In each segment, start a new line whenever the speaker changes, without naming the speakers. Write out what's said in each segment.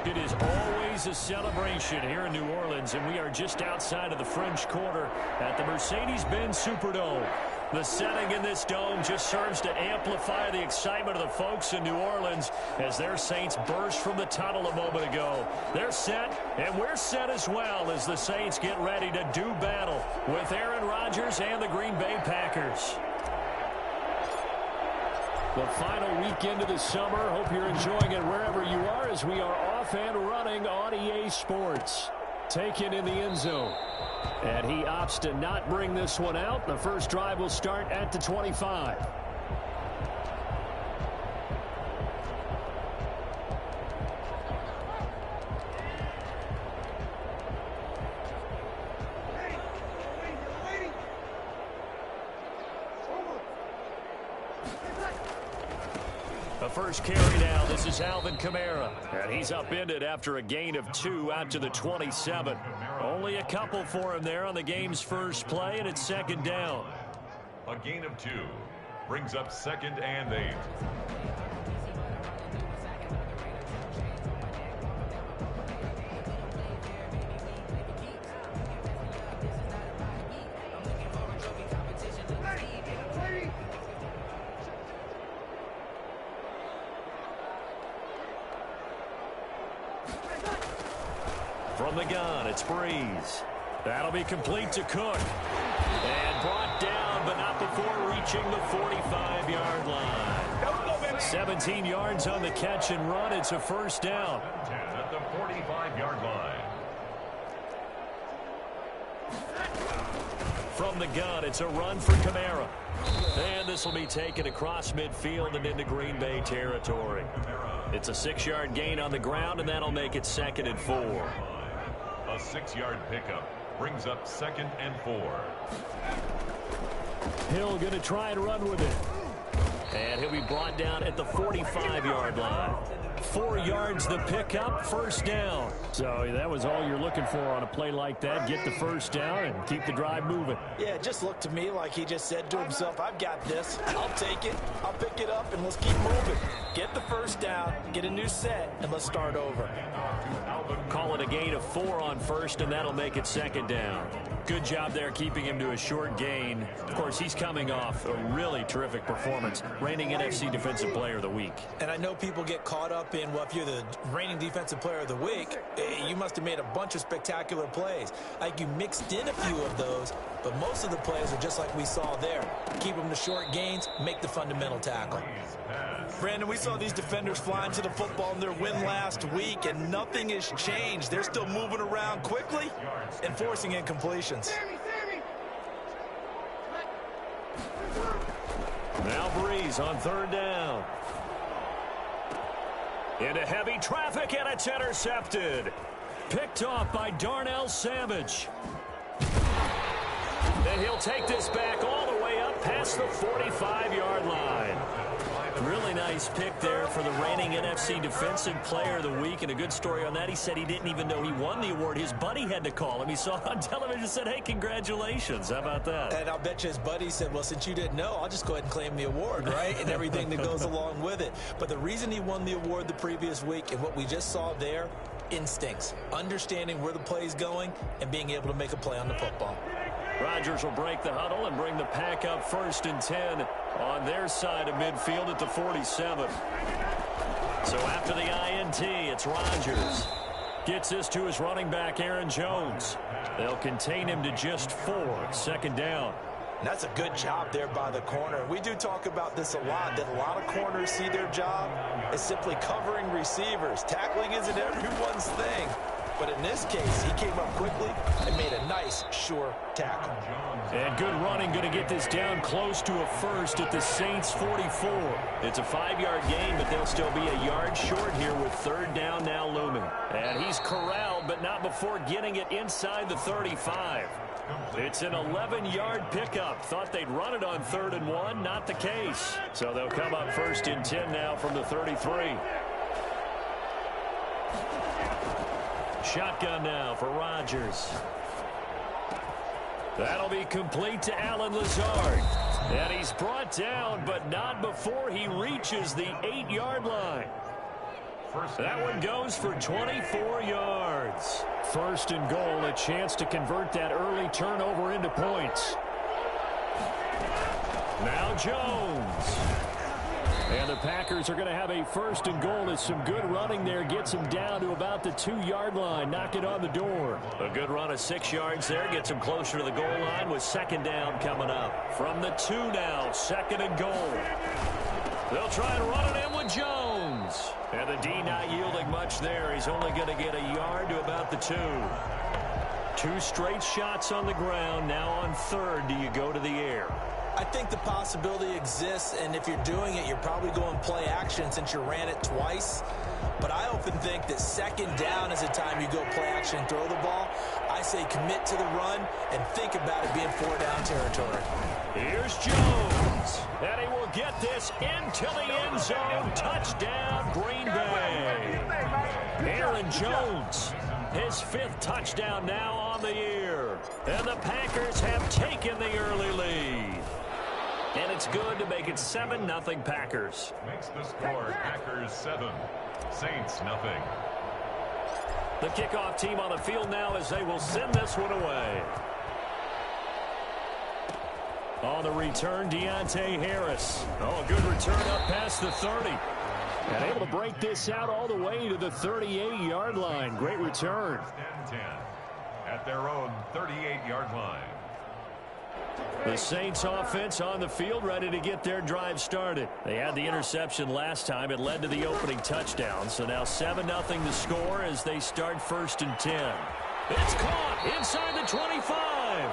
It is always a celebration here in New Orleans, and we are just outside of the French Quarter at the Mercedes-Benz Superdome. The setting in this dome just serves to amplify the excitement of the folks in New Orleans as their Saints burst from the tunnel a moment ago. They're set, and we're set as well as the Saints get ready to do battle with Aaron Rodgers and the Green Bay Packers. The final weekend of the summer. Hope you're enjoying it wherever you are as we are off and running on EA Sports. Taken in the end zone. And he opts to not bring this one out. The first drive will start at the 25. The first carry now. This is Alvin Kamara. And he's upended after a gain of 2 out to the 27. Only a couple for him there on the game's first play, and it's second down.
A gain of 2 brings up 2nd and 8.
From the gun, it's Breeze. That'll be complete to Cook. And brought down, but not before reaching the 45-yard line. 17 yards on the catch and run. It's a first down.
10 at the 45-yard line.
From the gun, it's a run for Kamara. And this will be taken across midfield and into Green Bay territory. It's a 6-yard gain on the ground, and that'll make it 2nd and 4.
A 6-yard pickup brings up 2nd and 4.
Hill going to try and run with it. And he'll be brought down at the 45-yard line. 4 yards the pickup, first down. So that was all you're looking for on a play like that. Get the first down and keep the drive moving.
Yeah, it just looked to me like he just said to himself, I've got this. I'll take it. I'll pick it up, and let's keep moving. Get the first down, get a new set, and let's start over.
Call it a gain of 4 on first, and that'll make it 2nd down. Good job there keeping him to a short gain. Of course, he's coming off a really terrific performance. Reigning NFC Defensive Player of the Week.
And I know people get caught up in, well, if you're the reigning Defensive Player of the Week, you must have made a bunch of spectacular plays. Like you mixed in a few of those, but most of the plays are just like we saw there. Keep them to short gains, make the fundamental tackle. Brandon, we saw these defenders flying to the football in their win last week, and nothing has changed. They're still moving around quickly and forcing incompletions.
Now Breeze on 3rd down. Into heavy traffic, and it's intercepted. Picked off by Darnell Savage. And he'll take this back all the way up past the 45-yard line. Really nice pick there for the reigning NFC Defensive Player of the Week. And a good story on that, he said he didn't even know he won the award. His buddy had to call him. He saw it on television and said, hey, congratulations. How about that?
And I'll bet you his buddy said, well, since you didn't know, I'll just go ahead and claim the award, right? And everything that goes along with it. But the reason he won the award the previous week and what we just saw there, instincts, understanding where the play is going and being able to make a play on the football.
Rodgers will break the huddle and bring the pack up 1st and 10 on their side of midfield at the 47. So after the INT, it's Rodgers. Gets this to his running back, Aaron Jones. They'll contain him to just 4. 2nd down.
And that's a good job there by the corner. We do talk about this a lot, that a lot of corners see their job as simply covering receivers. Tackling isn't everyone's thing. But in this case, he came up quickly and made a nice, sure tackle.
And good running, going to get this down close to a first at the Saints 44. It's a 5-yard gain, but they'll still be a yard short here with 3rd down now looming. And he's corralled, but not before getting it inside the 35. It's an 11-yard pickup. Thought they'd run it on 3rd and 1. Not the case. So they'll come up 1st and 10 now from the 33. shotgun now for Rodgers. That'll be complete to Allen Lazard. And he's brought down, but not before he reaches the 8-yard line. That one goes for 24 yards. First and goal, a chance to convert that early turnover into points. Now Jones. And the Packers are going to have a first and goal as some good running there gets him down to about the 2-yard line. Knock it on the door. A good run of 6 yards there gets him closer to the goal line with second down coming up. From the 2 now, second and goal. They'll try and run it in with Jones. And the D not yielding much there. He's only going to get a yard to about the 2. 2 straight shots on the ground. Now on third, do you go to the air?
I think the possibility exists, and if you're doing it, you're probably going play action since you ran it twice. But I often think that second down is the time you go play action and throw the ball. I say commit to the run and think about it being 4-down territory.
Here's Jones, and he will get this into the end zone. Touchdown, Green Bay. Aaron Jones, his 5th touchdown now on the year. And the Packers have taken the early lead. And it's good to make it 7-0 Packers.
Makes the score Packers 7, Saints nothing.
The kickoff team on the field now as they will send this one away. On the return, Deontay Harris. Oh, good return up past the 30. And able to break this out all the way to the 38-yard line. Great return.
10 at their own 38-yard line.
The Saints offense on the field ready to get their drive started. They had the interception last time. It led to the opening touchdown. So now 7-0 the score as they start first and 10. It's caught inside the 25.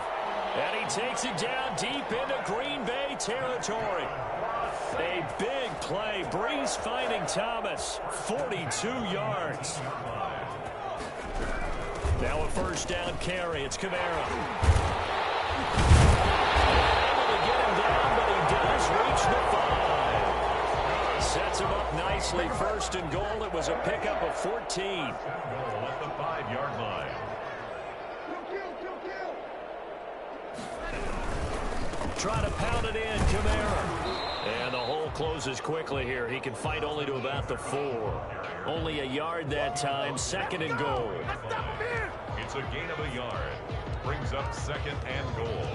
And he takes it down deep into Green Bay territory. A big play. Breeze finding Thomas. 42 yards. Now a first down carry. It's Kamara. Reach the 5. Sets him up nicely. First and goal. It was a pickup of 14.
Goal at the 5-yard line.
Try to pound it in, Kamara. And the hole closes quickly here. He can fight only to about the 4. Only a yard that time. Second and goal.
It's a gain of a yard. Brings up second and goal.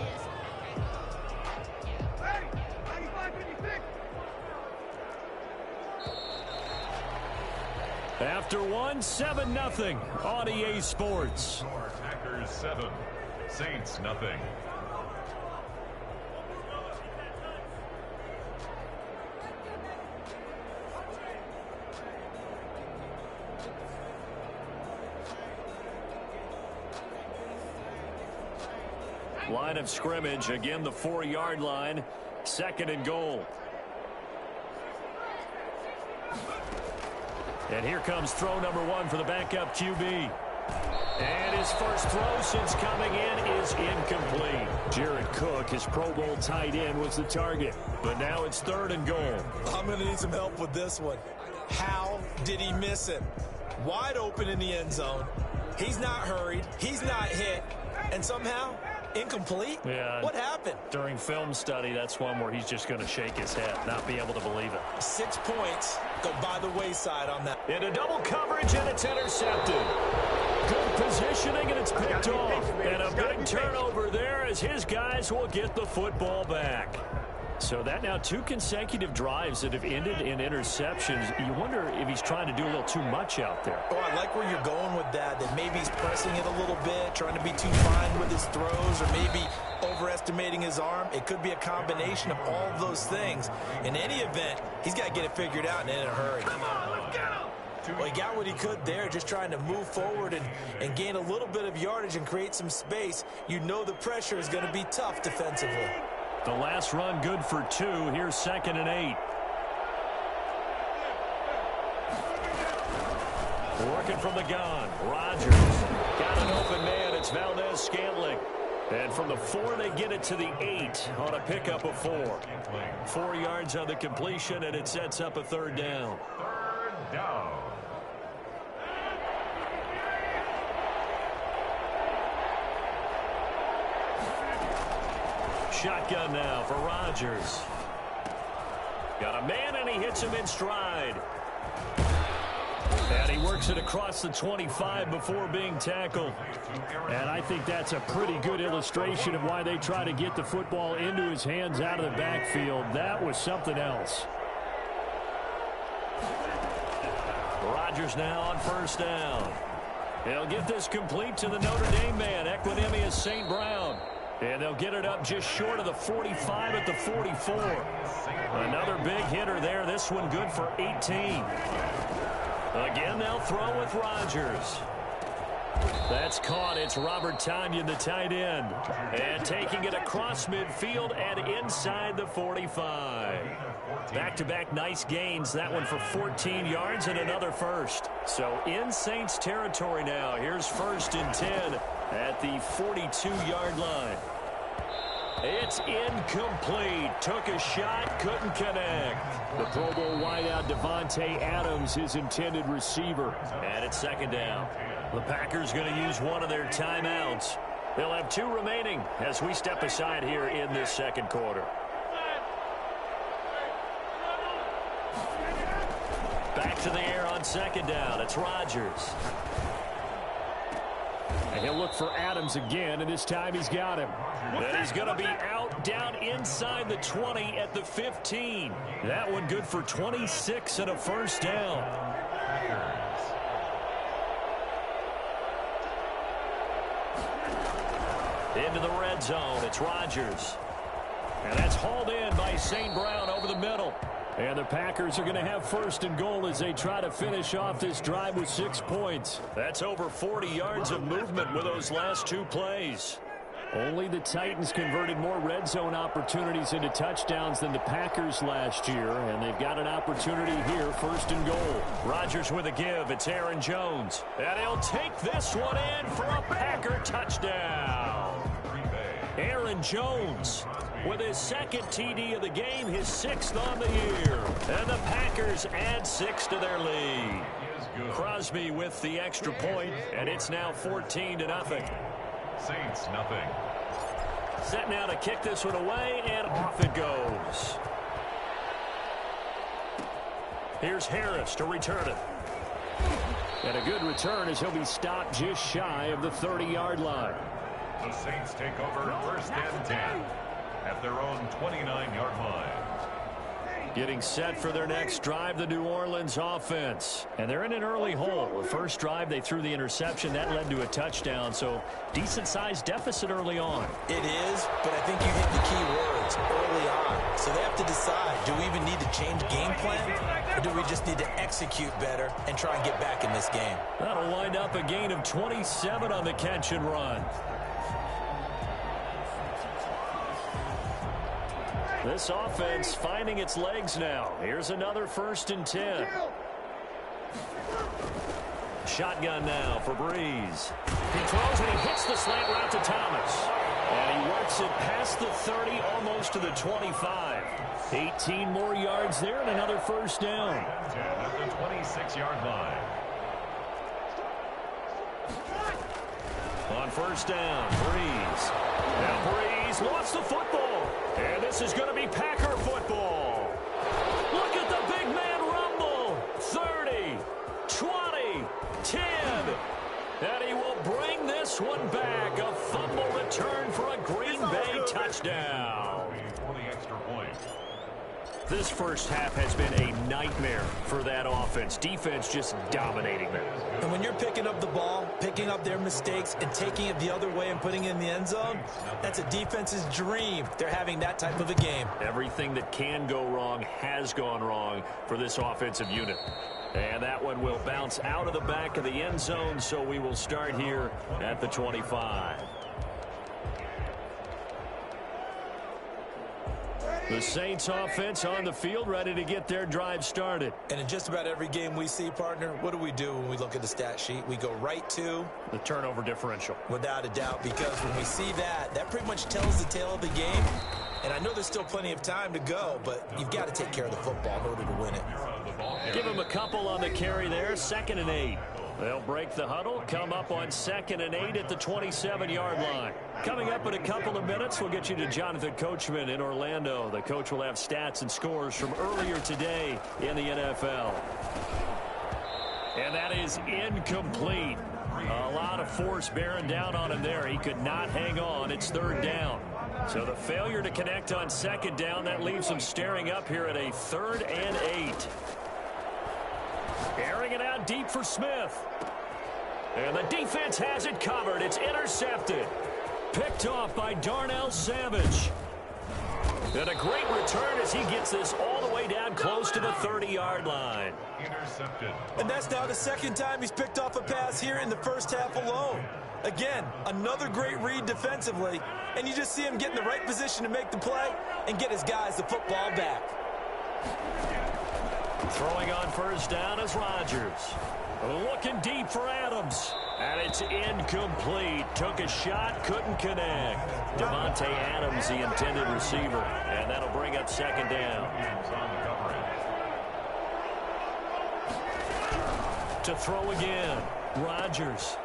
After 7-0 on EA Sports.
Packers 7, Saints nothing.
Line of scrimmage, again the 4-yard line. Second and goal. And here comes throw number 1 for the backup QB. And his first throw since coming in is incomplete. Jared Cook, his Pro Bowl tight end, was the target. But now it's third and goal.
I'm going to need some help with this one. How did he miss it? Wide open in the end zone. He's not hurried. He's not hit. And somehow, incomplete?
Yeah.
What happened?
During film study, that's one where he's just going to shake his head, not be able to believe it.
6 points go by the wayside on that.
Into double coverage, and it's intercepted. Good positioning, and it's picked off. And a big turnover there as his guys will get the football back. So that now 2 consecutive drives that have ended in interceptions. You wonder if he's trying to do a little too much out there.
Oh, I like where you're going with that maybe he's pressing it a little bit, trying to be too fine with his throws, or maybe overestimating his arm. It could be a combination of all of those things. In any event, he's got to get it figured out and in a hurry. Come on, let's get him. Well, he got what he could there, just trying to move forward and gain a little bit of yardage and create some space. You know the pressure is going to be tough defensively.
The last run good for 2. Here's second and 8. Working from the gun. Rodgers got an open man. It's Valdez-Scantling. And from the 4, they get it to the 8 on a pickup of 4. 4 yards on the completion, and it sets up a third down.
Third down.
shotgun now for Rodgers. Got a man, and he hits him in stride. And he works it across the 25 before being tackled. And I think that's a pretty good illustration of why they try to get the football into his hands out of the backfield. That was something else. Rodgers now on first down. He'll get this complete to the Notre Dame man, Equanimeous St. Brown. And they'll get it up just short of the 45 at the 44. Another big hitter there. This one good for 18. Again, they'll throw with Rodgers. That's caught. It's Robert Tonyan, the tight end. And taking it across midfield and inside the 45. Back-to-back nice gains. That one for 14 yards and another first. So in Saints territory now. Here's 1st and 10 at the 42-yard line. It's incomplete. Took a shot, couldn't connect. The Pro Bowl wideout Devontae Adams, his intended receiver. And it's 2nd down. The Packers going to use one of their timeouts. They'll have 2 remaining as we step aside here in this 2nd quarter. Back to the air on 2nd down. It's Rodgers. And he'll look for Adams again, and this time he's got him. Then he's going to be out down inside the 20 at the 15. That one good for 26 and a first down. Into the red zone, it's Rodgers. And that's hauled in by St. Brown over the middle. And the Packers are going to have 1st and goal as they try to finish off this drive with 6 points. That's over 40 yards of movement with those last 2 plays. Only the Titans converted more red zone opportunities into touchdowns than the Packers last year, and they've got an opportunity here, 1st and goal. Rodgers with a give. It's Aaron Jones. And he'll take this one in for a Packer touchdown. Aaron Jones with his 2nd TD of the game, his 6th on the year. And the Packers add 6 to their lead. Crosby with the extra point, and it's now 14-0.
Saints nothing.
Set now to kick this one away, and off it goes. Here's Harris to return it. And a good return as he'll be stopped just shy of the 30-yard line.
The Saints take over 1st and 10 at their own 29-yard line.
Getting set for their next drive, the New Orleans offense. And they're in an early hole. The first drive, they threw the interception. That led to a touchdown, so decent-sized deficit early on.
It is, but I think you hit the key words early on. So they have to decide, do we even need to change game plan, or do we just need to execute better and try and get back in this game?
That'll wind up a gain of 27 on the catch and run. This offense finding its legs now. Here's another 1st and 10. Shotgun now for Breeze. He throws and he hits the slant route to Thomas. And he works it past the 30, almost to the 25. 18 more yards there and another 1st down.
At the 26-yard line.
On 1st down, Breeze. Now Breeze lost the football. And this is going to be Packer football. Look at the big man rumble. 30, 20, 10. And he will bring this one back. A fumble return for a Green Bay touchdown.
For the extra point.
This first half has been a nightmare for that offense. Defense just dominating them.
And when you're picking up the ball, picking up their mistakes, and taking it the other way and putting it in the end zone, that's a defense's dream. They're having that type of a game.
Everything that can go wrong has gone wrong for this offensive unit. And that one will bounce out of the back of the end zone, so we will start here at the 25. The Saints offense on the field, ready to get their drive started.
And in just about every game we see, partner, what do we do when we look at the stat sheet? We go right to
the turnover differential.
Without a doubt, because when we see that, that pretty much tells the tale of the game. And I know there's still plenty of time to go, but you've got to take care of the football in order to win it.
Give him a couple on the carry there, 2nd and 8. They'll break the huddle, come up on 2nd and 8 at the 27-yard line. Coming up in a couple of minutes, we'll get you to Jonathan Coachman in Orlando. The coach will have stats and scores from earlier today in the NFL. And that is incomplete. A lot of force bearing down on him there. He could not hang on. It's 3rd down. So the failure to connect on 2nd down, that leaves him staring up here at a 3rd and 8. Airing it out deep for Smith. And the defense has it covered. It's intercepted. Picked off by Darnell Savage. And a great return as he gets this all the way down close to the 30-yard line.
Intercepted.
And that's now the 2nd time he's picked off a pass here in the first half alone. Again, another great read defensively. And you just see him get in the right position to make the play and get his guys the football back.
Throwing on 1st down is Rodgers. Looking deep for Adams. And it's incomplete. Took a shot, couldn't connect. Devontae Adams, the intended receiver. And that'll bring up 2nd down. To throw again, Rodgers.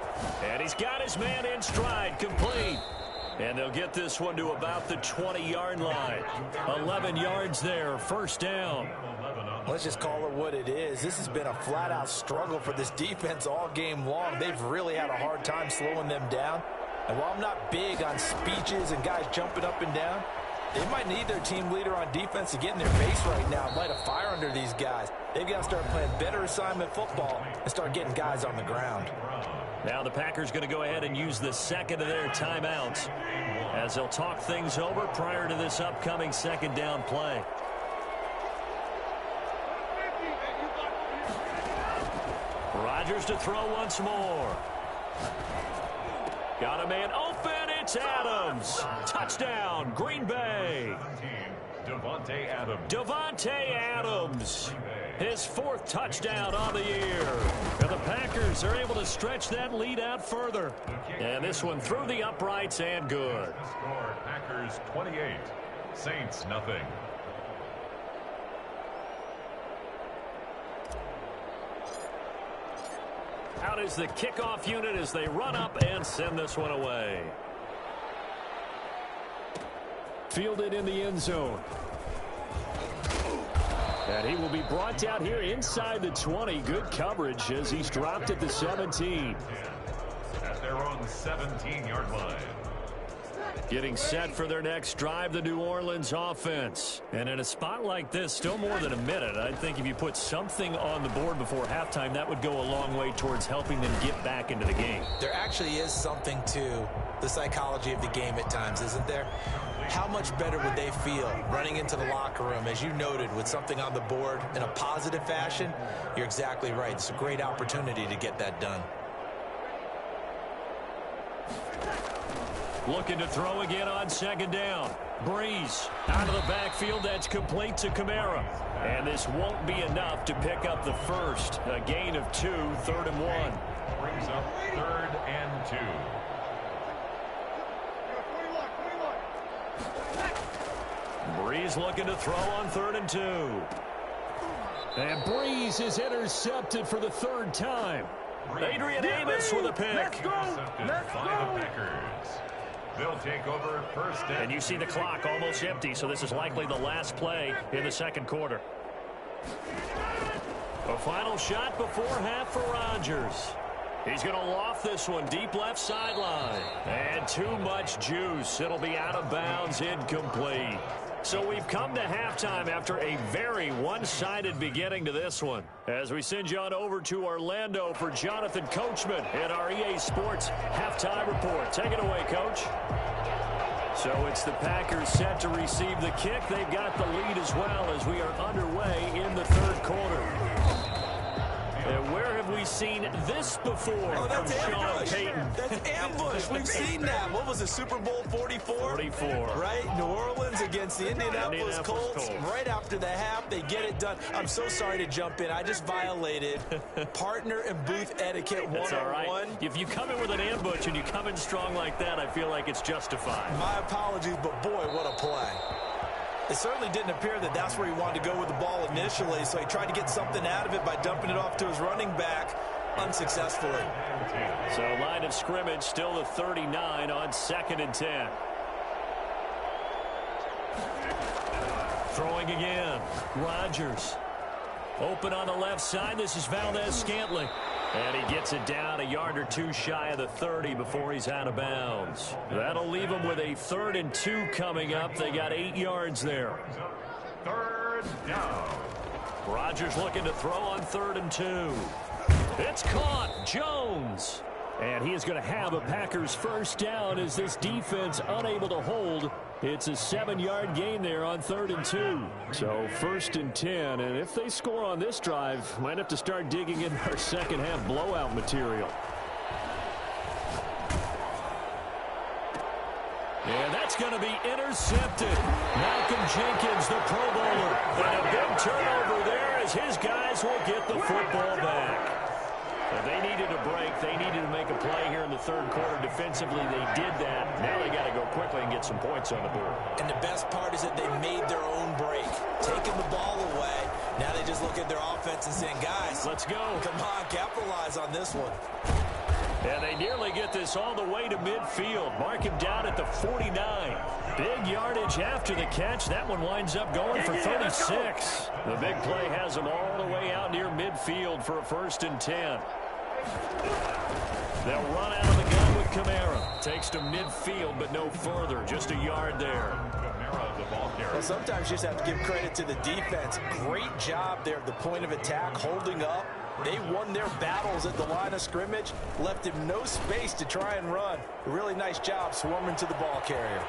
And he's got his man in stride, complete. And they'll get this one to about the 20-yard line. 11 yards there, 1st down.
Let's just call it what it is. This has been a flat-out struggle for this defense all game long. They've really had a hard time slowing them down. And while I'm not big on speeches and guys jumping up and down, they might need their team leader on defense to get in their face right now and light a fire under these guys. They've got to start playing better assignment football and start getting guys on the ground.
Now the Packers going to go ahead and use the 2nd of their timeouts as they'll talk things over prior to this upcoming 2nd down play. Rodgers to throw once more. Got a man open. It's Adams. Touchdown, Green Bay.
Devontae Adams.
Devontae Adams. His 4th touchdown on the year. And the Packers are able to stretch that lead out further. And this one through the uprights and good.
Score Packers 28, Saints nothing.
Out is the kickoff unit as they run up and send this one away. Fielded in the end zone. And he will be brought down here inside the 20. Good coverage as he's dropped at the 17.
At their own 17-yard line.
Getting set for their next drive, the New Orleans offense. And in a spot like this, still more than a minute, I think if you put something on the board before halftime, that would go a long way towards helping them get back into the game.
There actually is something to the psychology of the game at times, isn't there? How much better would they feel running into the locker room, as you noted, with something on the board in a positive fashion? You're exactly right. It's a great opportunity to get that done.
Looking to throw again on 2nd down. Breeze out of the backfield. That's complete to Kamara. And this won't be enough to pick up the 1st. A gain of 2, 3rd and 1.
Brings up 3rd and 2.
Breeze looking to throw on 3rd and 2. And Breeze is intercepted for the 3rd time. Adrian Amos with a pick.
Intercepted by the Packers. They'll take over 1st and
And you see the clock almost empty, so this is likely the last play in the 2nd quarter. A final shot before half for Rodgers. He's going to loft this one deep left sideline. And too much juice. It'll be out of bounds, incomplete. So we've come to halftime after a very one-sided beginning to this one. As we send you on over to Orlando for Jonathan Coachman in our EA Sports Halftime Report. Take it away, Coach. So it's the Packers set to receive the kick. They've got the lead as well as we are underway in the 3rd quarter. And where have we seen this before from Sean Payton?
That's ambush. We've seen that. What was it, Super Bowl 44?
44.
Right? New Orleans against the Indianapolis Colts. Right after the half, they get it done. I'm so sorry to jump in. I just violated partner and booth etiquette 101.
That's all right. If you come in with an ambush and you come in strong like that, I feel like it's justified.
My apologies, but boy, what a play. It certainly didn't appear that that's where he wanted to go with the ball initially, so he tried to get something out of it by dumping it off to his running back. unsuccessfully.
So line of scrimmage still the 39 on 2nd and 10. Throwing again. Rodgers. Open on the left side. This is Valdez-Scantling. And he gets it down a yard or two shy of the 30 before he's out of bounds. That'll leave him with a 3rd and 2 coming up. They got 8 yards there.
3rd down.
Rodgers looking to throw on 3rd and 2. It's caught. Jones. And he is going to have a Packers first down as this defense unable to hold. It's a 7-yard gain there on 3rd and 2. So 1st and 10. And if they score on this drive, might have to start digging in our second half blowout material. And that's going to be intercepted. Malcolm Jenkins, the Pro Bowler. And a big turnover there as his guys will get the football back. If they needed a break, they needed to make a play here in the 3rd quarter. Defensively, they did that. Now they got to go quickly and get some points on the board.
And the best part is that they made their own break, taking the ball away. Now they just look at their offense and saying, guys,
let's go.
Come on, capitalize on this one.
And they nearly get this all the way to midfield. Mark him down at the 49. Big yardage after the catch. That one winds up going for 36. The big play has them all the way out near midfield for a 1st and 10. They'll run out of the gun with Kamara. Takes to midfield, but no further. Just a yard there.
Well, sometimes you just have to give credit to the defense. Great job there at the point of attack, holding up. They won their battles at the line of scrimmage, left him no space to try and run. A really nice job swarming to the ball carrier.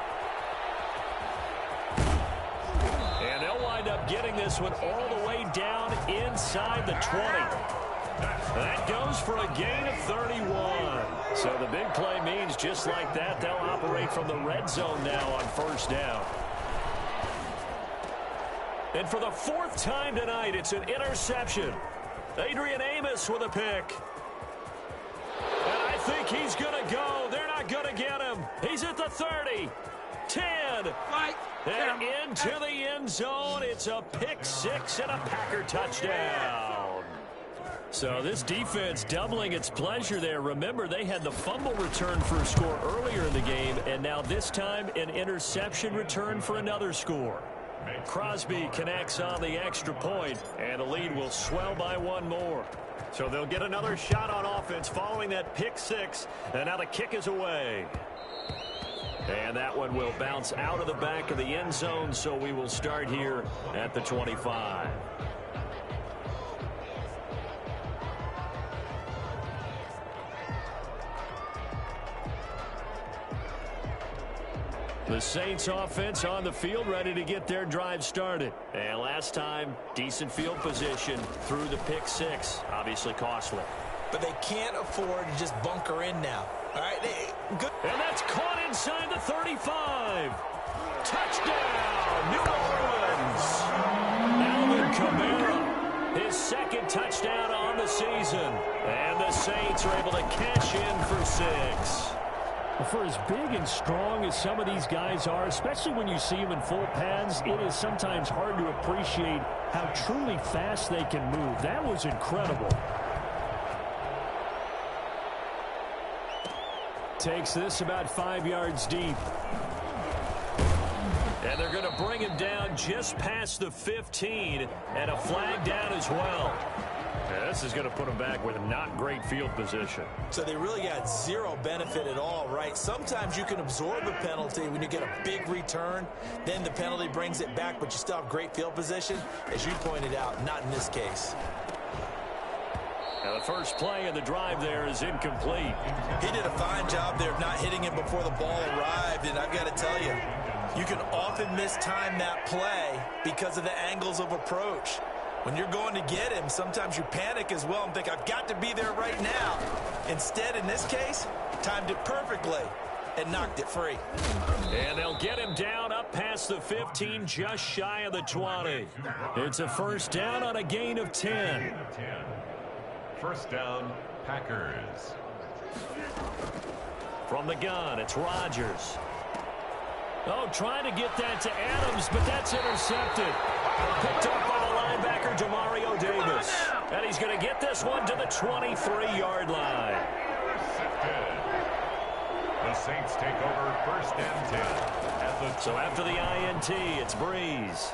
And they'll wind up getting this one all the way down inside the 20. That goes for a gain of 31. So the big play means just like that, they'll operate from the red zone now on 1st down. And for the 4th time tonight, it's an interception. Adrian Amos with a pick. And I think he's going to go. They're not going to get him. He's at the 30. 10. And into the end zone. It's a pick 6 and a Packer touchdown. So this defense doubling its pleasure there. Remember, they had the fumble return for a score earlier in the game, and now this time an interception return for another score. Crosby connects on the extra point, and the lead will swell by 1 more. So they'll get another shot on offense following that pick 6, and now the kick is away. And that one will bounce out of the back of the end zone, so we will start here at the 25. The Saints offense on the field, ready to get their drive started. And last time, decent field position through the pick 6. Obviously costly.
But they can't afford to just bunker in now. All right, good.
And that's caught inside the 35. Touchdown, New Orleans. Alvin Kamara, his 2nd touchdown on the season. And the Saints are able to cash in for 6. For as big and strong as some of these guys are, especially when you see them in full pads, it is sometimes hard to appreciate how truly fast they can move. That was incredible. Takes this about 5 yards deep. And they're going to bring him down just past the 15, and a flag down as well. Yeah, this is going to put them back with a not great field position.
So they really got zero benefit at all, right? Sometimes you can absorb a penalty when you get a big return. Then the penalty brings it back, but you still have great field position. As you pointed out, not in this case.
Now the first play of the drive there is incomplete.
He did a fine job there of not hitting him before the ball arrived, and I've got to tell you, you can often mistime that play because of the angles of approach. When you're going to get him, sometimes you panic as well and think, I've got to be there right now. Instead, in this case, timed it perfectly and knocked it free.
And they'll get him down up past the 15, just shy of the 20. It's a 1st down on a gain of 10.
1st down, Packers.
From the gun, it's Rodgers. Oh, trying to get that to Adams, but that's intercepted. Picked up by the linebacker, Demario Davis. And he's going to get this one to the 23-yard line.
The Saints take over 1st and 10.
So after the INT, it's Breeze.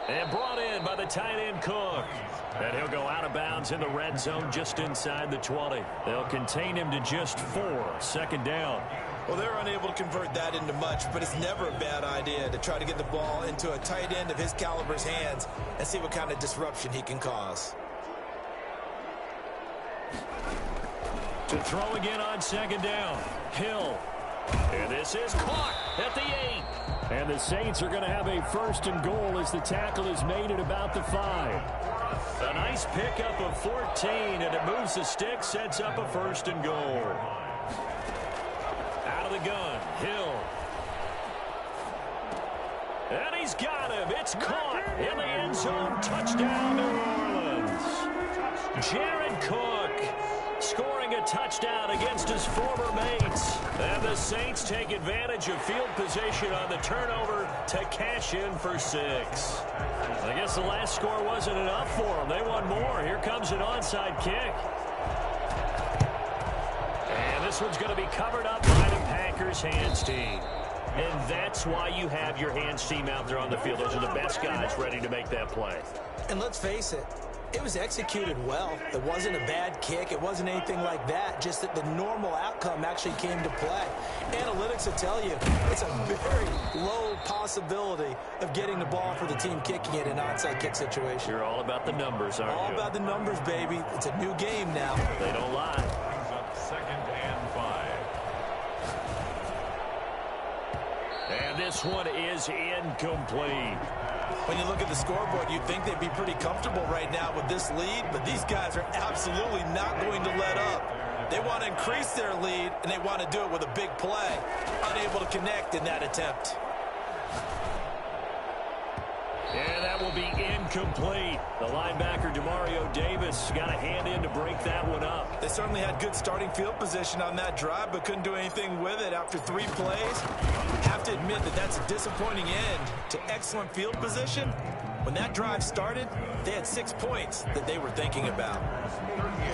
And brought in by the tight end Cook. And he'll go out of bounds in the red zone just inside the 20. They'll contain him to just 4. 2nd down.
Well, they're unable to convert that into much, but it's never a bad idea to try to get the ball into a tight end of his caliber's hands and see what kind of disruption he can cause.
To throw again on 2nd down. Hill. And this is caught at the 8. And the Saints are going to have a 1st and goal as the tackle is made at about the 5. A nice pickup of 14, and it moves the stick, sets up a 1st and goal. Out of the gun, Hill. And he's got him. It's caught in the end zone. Touchdown, New Orleans. Jared Cook scoring a touchdown against his former mates. And the Saints take advantage of field position on the turnover to cash in for 6. I guess the last score wasn't enough for them. They want more. Here comes an onside kick. And this one's going to be covered up by the Packers hands team. And that's why you have your hands team out there on the field. Those are the best guys ready to make that play.
And let's face it, it was executed well. It wasn't a bad kick. It wasn't anything like that. Just that the normal outcome actually came to play. Analytics will tell you it's a very low possibility of getting the ball for the team kicking it in an onside kick situation.
You're all about the numbers, aren't you?
All about the numbers, baby. It's a new game now.
They don't lie.
Brings up 2nd and 5.
And this one is incomplete.
When you look at the scoreboard, you'd think they'd be pretty comfortable right now with this lead, but these guys are absolutely not going to let up. They want to increase their lead, and they want to do it with a big play. Unable to connect in that attempt.
And that will be incomplete. The linebacker, Demario Davis, got a hand in to break that one up.
They certainly had good starting field position on that drive, but couldn't do anything with it after 3 plays. Have to admit that that's a disappointing end to excellent field position. When that drive started, they had 6 points that they were thinking about.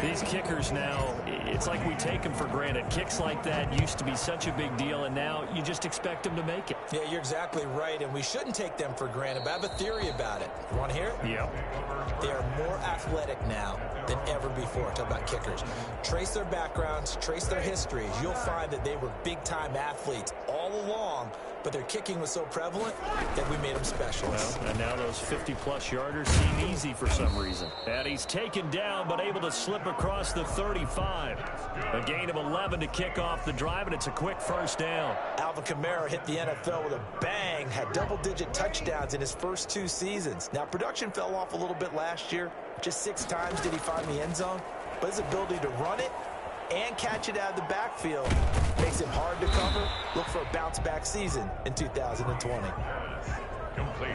These kickers now, it's like we take them for granted. Kicks like that used to be such a big deal, and now you just expect them to make it.
Yeah, you're exactly right, and we shouldn't take them for granted, but I have a theory about it. You want to hear it?
Yep.
They are more athletic now than ever before. Talk about kickers. Trace their backgrounds, trace their histories. You'll find that they were big-time athletes all along, but their kicking was so prevalent that we made them specialists.
Well, and now those 50-plus yarders seem easy for some reason. And he's taken down, but able to slip across the 35. A gain of 11 to kick off the drive, and it's a quick 1st down.
Alvin Kamara hit the NFL with a bang, had double-digit touchdowns in his first 2 seasons. Now, production fell off a little bit last year. Just 6 times did he find the end zone, but his ability to run it and catch it out of the backfield makes it hard to cover. Look for a bounce-back season in 2020.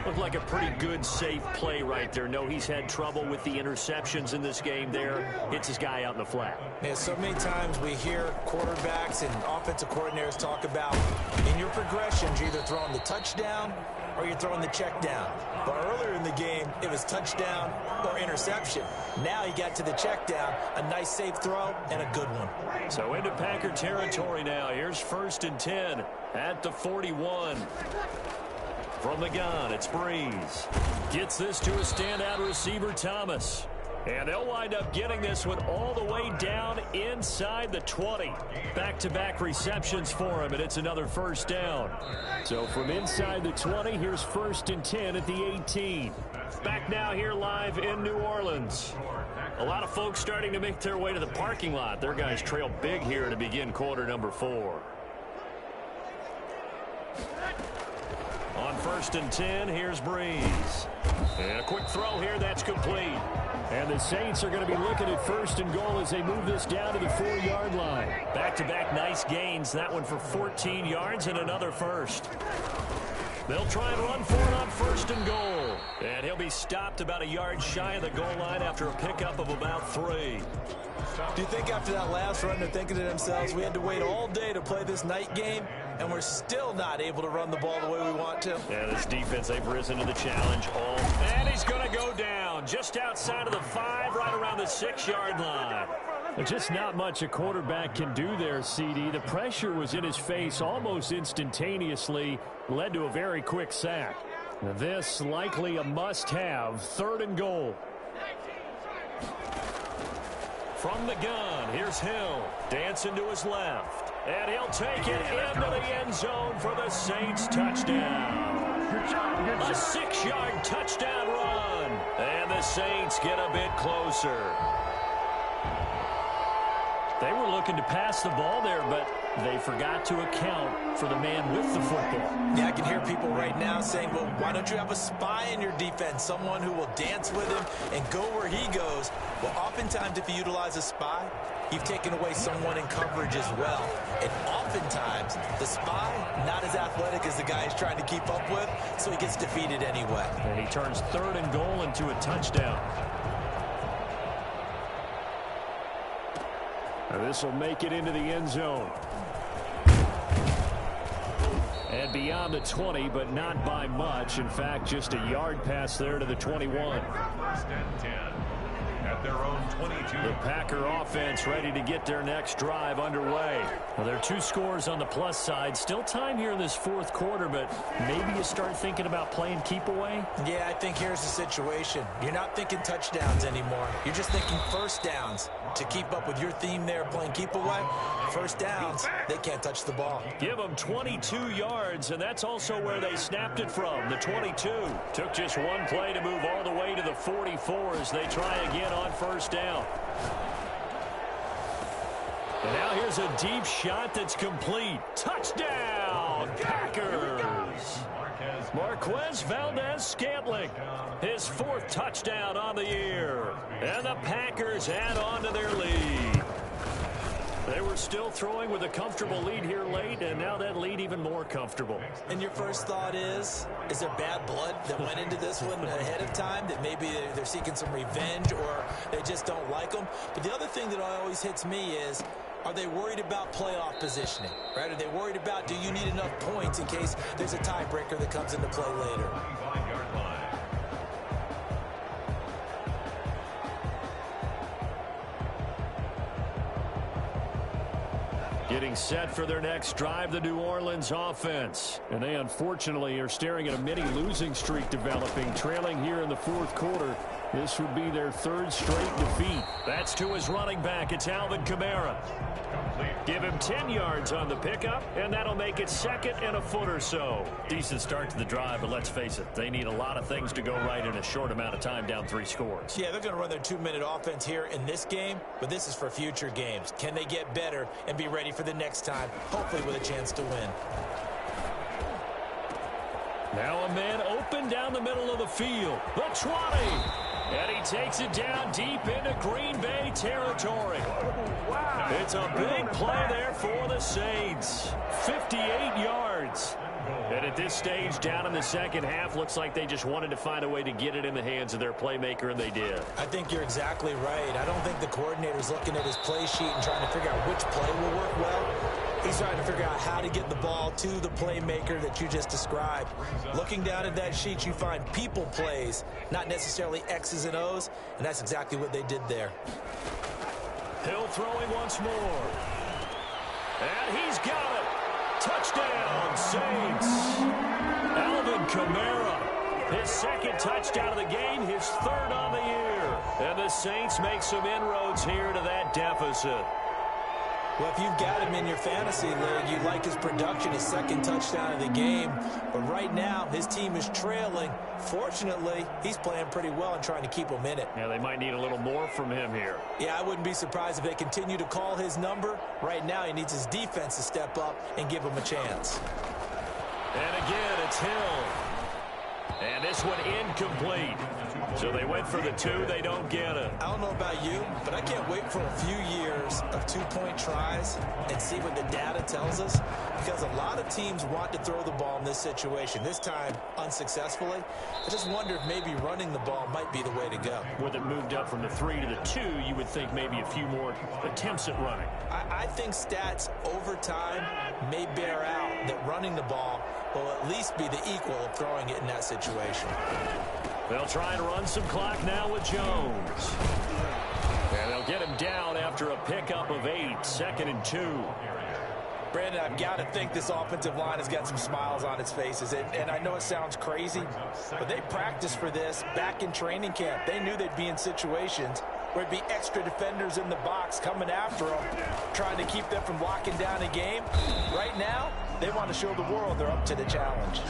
Looked like a pretty good, safe play right there. No, he's had trouble with the interceptions in this game there. Hits his guy out in the flat.
Yeah, so many times we hear quarterbacks and offensive coordinators talk about in your progressions, you're either throwing the touchdown or you're throwing the check down. But earlier in the game, it was touchdown or interception. Now he got to the check down, a nice safe throw, and a good one.
So into Packer territory now. Here's 1st and 10 at the 41. From the gun, it's Breeze. Gets this to a standout receiver, Thomas. And they'll wind up getting this one all the way down inside the 20. Back-to-back receptions for him, and it's another 1st down. So from inside the 20, here's 1st and 10 at the 18. Back now here live in New Orleans. A lot of folks starting to make their way to the parking lot. Their guys trail big here to begin quarter number 4. On 1st and 10, here's Breeze. And a quick throw here, that's complete. And the Saints are going to be looking at 1st and goal as they move this down to the 4-yard line. Back-to-back nice gains. That one for 14 yards and another 1st. They'll try and run for it on 1st and goal. And he'll be stopped about a yard shy of the goal line after a pickup of about 3.
Do you think after that last run they're thinking to themselves, we had to wait all day to play this night game, and we're still not able to run the ball the way we want to?
Yeah, this defense, they've risen to the challenge. And he's going to go down just outside of the 5, right around the 6-yard line.
Just not much a quarterback can do there, CD. The pressure was in his face almost instantaneously, led to a very quick sack. Now this likely a must-have, 3rd and goal.
From the gun, here's Hill, dancing to his left. And he'll take it into the end zone for the Saints touchdown. A 6-yard touchdown run. And the Saints get a bit closer.
They were looking to pass the ball there, but they forgot to account for the man with the football.
Yeah, I can hear people right now saying, well, why don't you have a spy in your defense, someone who will dance with him and go where he goes? Well, oftentimes if you utilize a spy, you've taken away someone in coverage as well. And oftentimes, the spy, not as athletic as the guy he's trying to keep up with, so he gets defeated anyway.
And he turns 3rd and goal into a touchdown. This will make it into the end zone. And beyond the 20, but not by much. In fact, just a yard pass there to the 21.
1st and 10 at their own 22.
The Packer offense ready to get their next drive underway.
Well, there are 2 scores on the plus side. Still time here in this 4th quarter, but maybe you start thinking about playing keep away?
Yeah, I think here's the situation. You're not thinking touchdowns anymore. You're just thinking 1st downs. To keep up with your theme there, playing keep away, 1st downs, they can't touch the ball.
Give them 22 yards, and that's also where they snapped it from, the 22. Took just one play to move all the way to the 44 as they try again on 1st down. And now here's a deep shot that's complete. Touchdown, Packers! Marquez Valdes-Scantling, his 4th touchdown on the year. And the Packers add on to their lead. They were still throwing with a comfortable lead here late, and now that lead even more comfortable.
And your first thought is there bad blood that went into this one ahead of time, that maybe they're seeking some revenge or they just don't like them? But the other thing that always hits me is, are they worried about playoff positioning, right? Are they worried about, do you need enough points in case there's a tiebreaker that comes into play later?
Getting set for their next drive, the New Orleans offense.
And they unfortunately are staring at a mini losing streak developing, trailing here in the 4th quarter. This would be their 3rd straight defeat.
That's to his running back. It's Alvin Kamara. Give him 10 yards on the pickup, and that'll make it 2nd and a foot or so.
Decent start to the drive, but let's face it, they need a lot of things to go right in a short amount of time, down 3 scores.
Yeah, they're going to run their 2-minute offense here in this game, but this is for future games. Can they get better and be ready for the next time, hopefully with a chance to win?
Now a man open down the middle of the field. The 20. And he takes it down deep into Green Bay territory. It's a big play there for the Saints. 58 yards. And at this stage, down in the 2nd half, looks like they just wanted to find a way to get it in the hands of their playmaker, and they did.
I think you're exactly right. I don't think the coordinator's looking at his play sheet and trying to figure out which play will work well. He's trying to figure out how to get the ball to the playmaker that you just described. Looking down at that sheet, you find people plays, not necessarily X's and O's, and that's exactly what they did there.
Hill throwing once more. And he's got it. Touchdown, Saints. Alvin Kamara, his 2nd touchdown of the game, his 3rd on the year. And the Saints make some inroads here to that deficit.
Well, if you've got him in your fantasy league, you like his production, his 2nd touchdown of the game. But right now, his team is trailing. Fortunately, he's playing pretty well and trying to keep them in it.
Yeah, they might need a little more from him here.
Yeah, I wouldn't be surprised if they continue to call his number. Right now, he needs his defense to step up and give him a chance.
And again, it's Hill. And this one incomplete. So they went for the 2. They don't get it.
I don't know about you, but I can't wait for a few years of 2-point tries and see what the data tells us, because a lot of teams want to throw the ball in this situation, this time unsuccessfully. I just wonder if maybe running the ball might be the way to go.
With it moved up from the 3 to the 2, you would think maybe a few more attempts at running.
I think stats over time may bear out that running the ball will at least be the equal of throwing it in that situation.
They'll try and run some clock now with Jones. And they'll get him down after a pickup of 8, 2nd and 2.
Brandon, I've got to think this offensive line has got some smiles on its faces. And I know it sounds crazy, but they practiced for this back in training camp. They knew they'd be in situations where it'd be extra defenders in the box coming after them, trying to keep them from locking down a game. Right now, they want to show the world they're up to the challenge.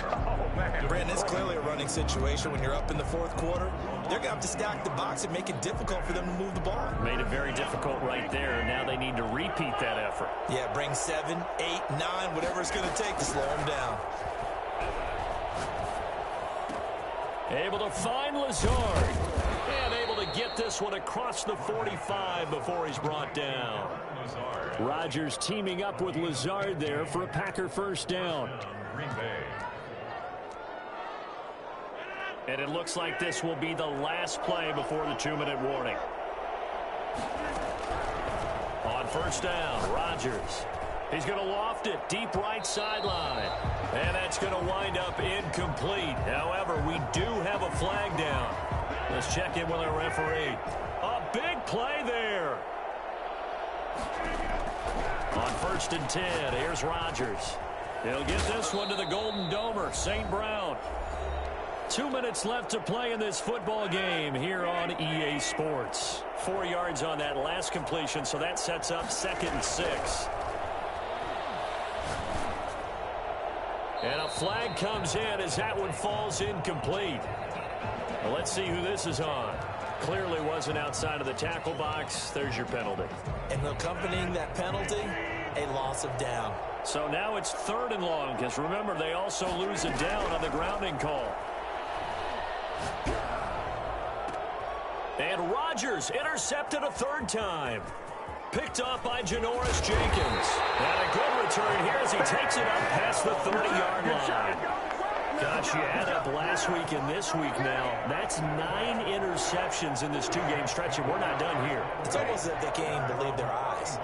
Brandon, it's clearly a running situation when you're up in the 4th quarter. They're going to have to stack the box and make it difficult for them to move the ball.
Made it very difficult right there. Now they need to repeat that effort.
Yeah, bring 7, 8, 9, whatever it's going to take to slow them down.
Able to find Lazard. And able to get this one across the 45 before he's brought down. Rodgers teaming up with Lazard there for a Packer first down. And it looks like this will be the last play before the 2-minute warning. On first down, Rodgers. He's going to loft it deep right sideline. And that's going to wind up incomplete. However, we do have a flag down. Let's check in with our referee. A big play there. On first and 10, here's Rodgers. He'll get this one to the Golden Domer, St. Brown. 2 minutes left to play in this football game here on EA Sports. 4 yards on that last completion, so that sets up 2nd and 6. And a flag comes in as that one falls incomplete. Well, let's see who this is on. Clearly wasn't outside of the tackle box. There's your penalty.
And accompanying that penalty, a loss of down.
So now it's 3rd and long, because remember, they also lose a down on the grounding call. And Rodgers intercepted a 3rd time. Picked off by Janoris Jenkins. And a good return here as he takes it up past the 30-yard line. Gosh, you add up last week and this week now. That's 9 interceptions in this 2-game stretch, and we're not done here.
It's almost as if they can't even believe their eyes.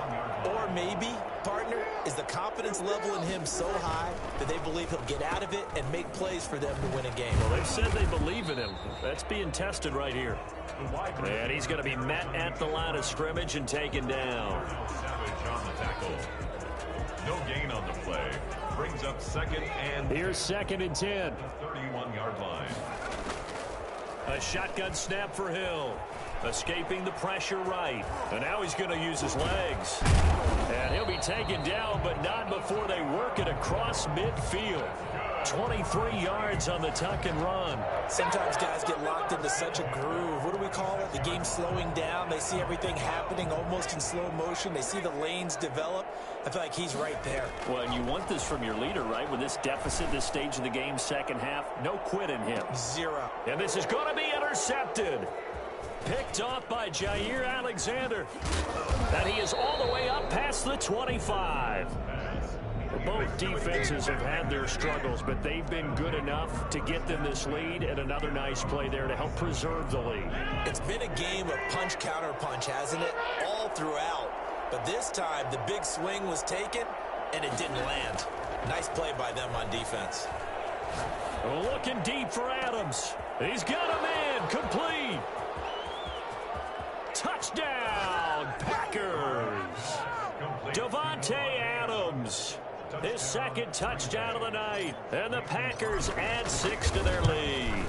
Or maybe, partner, is the confidence level in him so high that they believe he'll get out of it and make plays for them to win a game.
Well, they've said they believe in him. That's being tested right here. And he's going to be met at the line of scrimmage and taken down.
Savage on the tackle. No gain on the play. Brings up 2nd and...
Here's 2nd and 10.
31-yard line.
A shotgun snap for Hill. Escaping the pressure right. And now he's going to use his legs. And he'll be taken down, but not before they work it across midfield. 23 yards on the tuck and run.
Sometimes guys get locked into such a groove. What do we call it? The game slowing down. They see everything happening almost in slow motion. They see the lanes develop. I feel like he's right there.
Well, and you want this from your leader, right? With this deficit, this stage of the game, second half, no quit in him.
0.
And this is going to be intercepted. Picked off by Jair Alexander. And he is all the way up past the 25. Both defenses have had their struggles, but they've been good enough to get them this lead, and another nice play there to help preserve the lead.
It's been a game of punch-counter-punch, hasn't it? All throughout. But this time, the big swing was taken, and it didn't land. Nice play by them on defense.
Looking deep for Adams. He's got him in. Complete. Touchdown, Packers. Davante Adams. His 2nd touchdown of the night. And the Packers add 6 to their lead.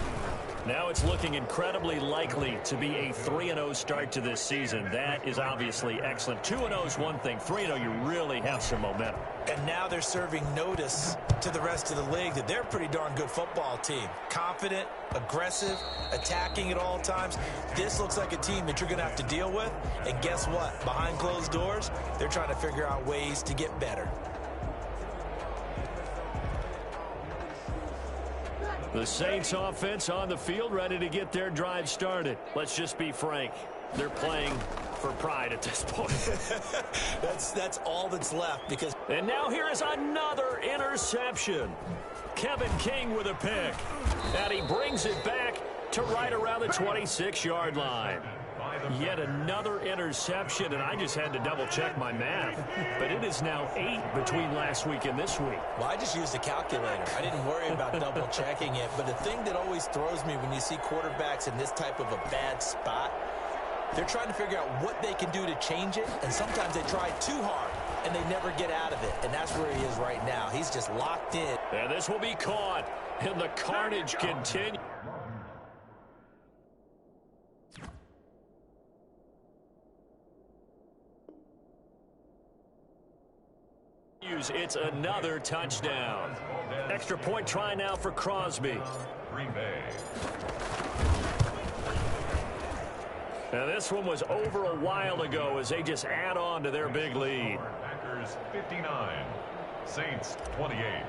Now it's looking incredibly likely to be a 3-0 start to this season. That is obviously excellent. 2-0 is one thing. 3-0, you really have some momentum.
And now they're serving notice to the rest of the league that they're a pretty darn good football team. Confident, aggressive, attacking at all times. This looks like a team that you're going to have to deal with. And guess what? Behind closed doors, they're trying to figure out ways to get better.
The Saints offense on the field, ready to get their drive started. Let's just be frank. They're playing for pride at this point.
That's all that's left because...
And now here is another interception. Kevin King with a pick. And he brings it back to right around the 26-yard line. Yet another interception, and I just had to double-check my math. But it is now 8 between last week and this week.
Well, I just used a calculator. I didn't worry about double-checking it. But the thing that always throws me when you see quarterbacks in this type of a bad spot, they're trying to figure out what they can do to change it, and sometimes they try too hard, and they never get out of it. And that's where he is right now. He's just locked in.
And this will be caught, and the carnage continues. It's another touchdown. Extra point try now for Crosby.
Green Bay.
Now this one was over a while ago as they just add on to their big lead.
Packers 59, Saints 28.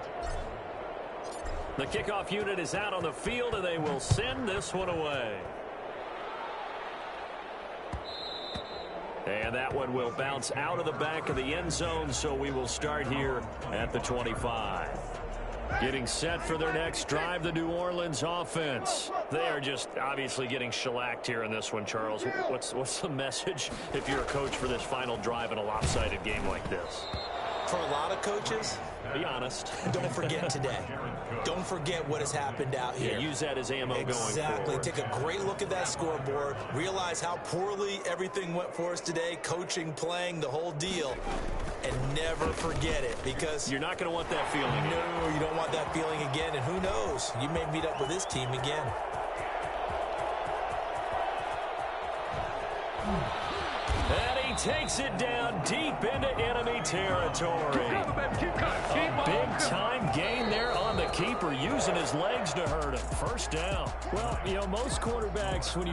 The kickoff unit is out on the field, and they will send this one away. And that one will bounce out of the back of the end zone, so we will start here at the 25. Getting set for their next drive, the New Orleans offense. They are just obviously getting shellacked here in this one, Charles. What's the message if you're a coach for this final drive in a lopsided game like this?
For a lot of coaches,
be honest.
Don't forget today. Don't forget what has happened out here.
Yeah, use that as ammo going forward.
Exactly. Take a great look at that scoreboard. Realize how poorly everything went for us today. Coaching, playing, the whole deal. And never forget it, because...
You're not going to want that feeling again.
No, you don't want that feeling again. And who knows? You may meet up with this team again.
And he takes it down deep into enemy territory. A big-time gain there on the keeper, using his legs to hurt him. First down.
Well, most quarterbacks, when you